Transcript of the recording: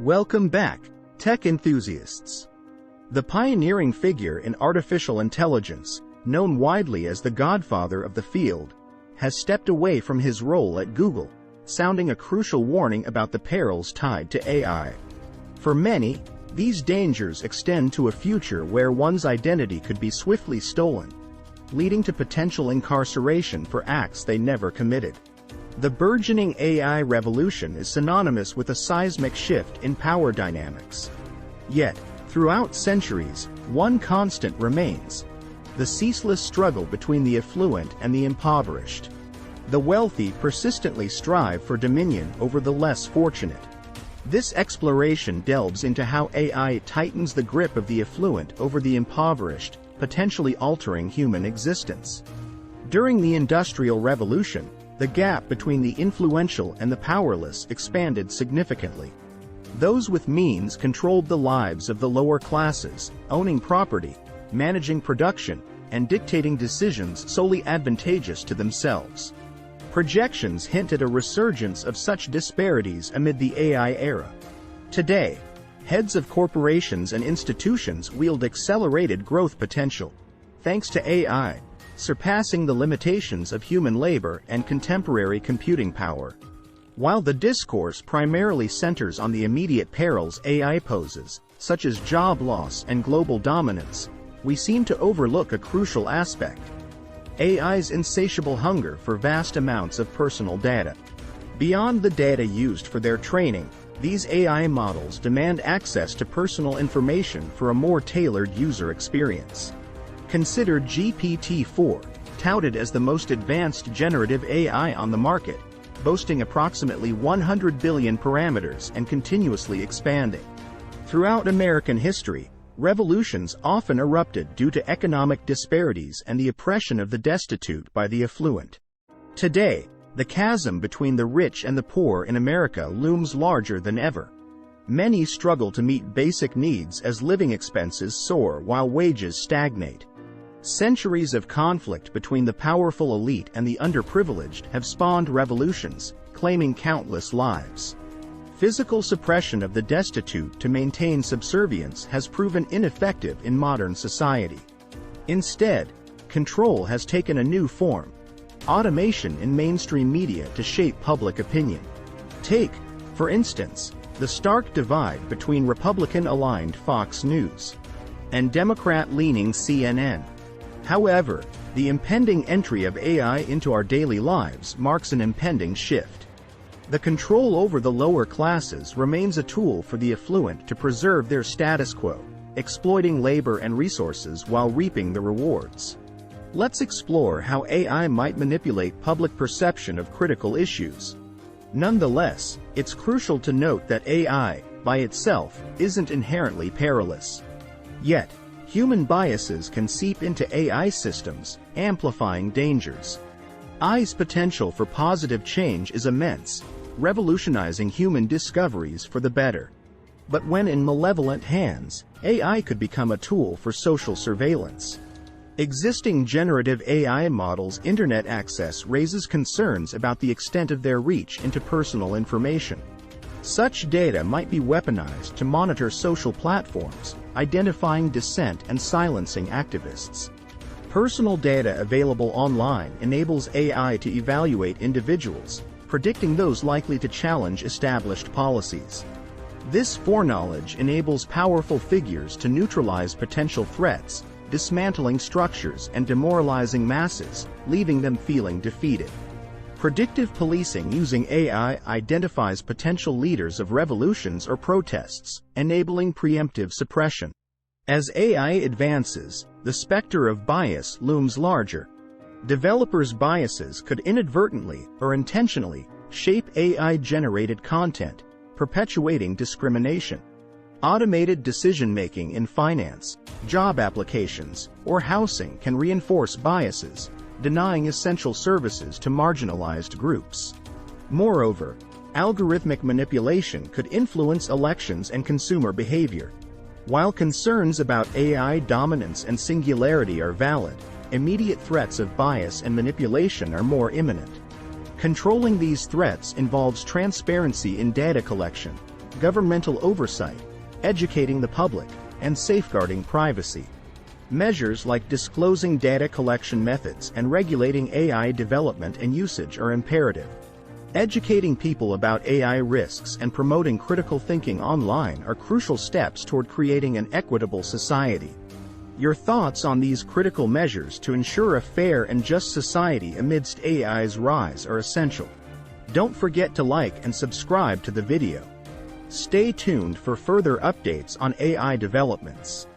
Welcome back, tech enthusiasts. The pioneering figure in artificial intelligence, known widely as the godfather of the field, has stepped away from his role at Google, sounding a crucial warning about the perils tied to AI. For many, these dangers extend to a future where one's identity could be swiftly stolen, leading to potential incarceration for acts they never committed. The burgeoning AI revolution is synonymous with a seismic shift in power dynamics. Yet, throughout centuries, one constant remains: the ceaseless struggle between the affluent and the impoverished. The wealthy persistently strive for dominion over the less fortunate. This exploration delves into how AI tightens the grip of the affluent over the impoverished, potentially altering human existence. During the Industrial Revolution, the gap between the influential and the powerless expanded significantly. Those with means controlled the lives of the lower classes, owning property, managing production, and dictating decisions solely advantageous to themselves. Projections hint at a resurgence of such disparities amid the AI era. Today, heads of corporations and institutions wield accelerated growth potential, thanks to AI, surpassing the limitations of human labor and contemporary computing power. While the discourse primarily centers on the immediate perils AI poses, such as job loss and global dominance, we seem to overlook a crucial aspect: AI's insatiable hunger for vast amounts of personal data. Beyond the data used for their training, these AI models demand access to personal information for a more tailored user experience. Consider GPT-4, touted as the most advanced generative AI on the market, boasting approximately 100 billion parameters and continuously expanding. Throughout American history, revolutions often erupted due to economic disparities and the oppression of the destitute by the affluent. Today, the chasm between the rich and the poor in America looms larger than ever. Many struggle to meet basic needs as living expenses soar while wages stagnate. Centuries of conflict between the powerful elite and the underprivileged have spawned revolutions, claiming countless lives. Physical suppression of the destitute to maintain subservience has proven ineffective in modern society. Instead, control has taken a new form: automation in mainstream media to shape public opinion. Take, for instance, the stark divide between Republican-aligned Fox News and Democrat-leaning CNN. However, the impending entry of AI into our daily lives marks an impending shift. The control over the lower classes remains a tool for the affluent to preserve their status quo, exploiting labor and resources while reaping the rewards. Let's explore how AI might manipulate public perception of critical issues. Nonetheless, it's crucial to note that AI, by itself, isn't inherently perilous. Yet, human biases can seep into AI systems, amplifying dangers. AI's potential for positive change is immense, revolutionizing human discoveries for the better. But when in malevolent hands, AI could become a tool for social surveillance. Existing generative AI models' internet access raises concerns about the extent of their reach into personal information. Such data might be weaponized to monitor social platforms, identifying dissent and silencing activists. Personal data available online enables AI to evaluate individuals, predicting those likely to challenge established policies. This foreknowledge enables powerful figures to neutralize potential threats, dismantling structures and demoralizing masses, leaving them feeling defeated. Predictive policing using AI identifies potential leaders of revolutions or protests, enabling preemptive suppression. As AI advances, the specter of bias looms larger. Developers' biases could inadvertently or intentionally shape AI-generated content, perpetuating discrimination. Automated decision-making in finance, job applications, or housing can reinforce biases, denying essential services to marginalized groups. Moreover, algorithmic manipulation could influence elections and consumer behavior. While concerns about AI dominance and singularity are valid, immediate threats of bias and manipulation are more imminent. Controlling these threats involves transparency in data collection, governmental oversight, educating the public, and safeguarding privacy. Measures like disclosing data collection methods and regulating AI development and usage are imperative. Educating people about AI risks and promoting critical thinking online are crucial steps toward creating an equitable society. Your thoughts on these critical measures to ensure a fair and just society amidst AI's rise are essential. Don't forget to like and subscribe to the video. Stay tuned for further updates on AI developments.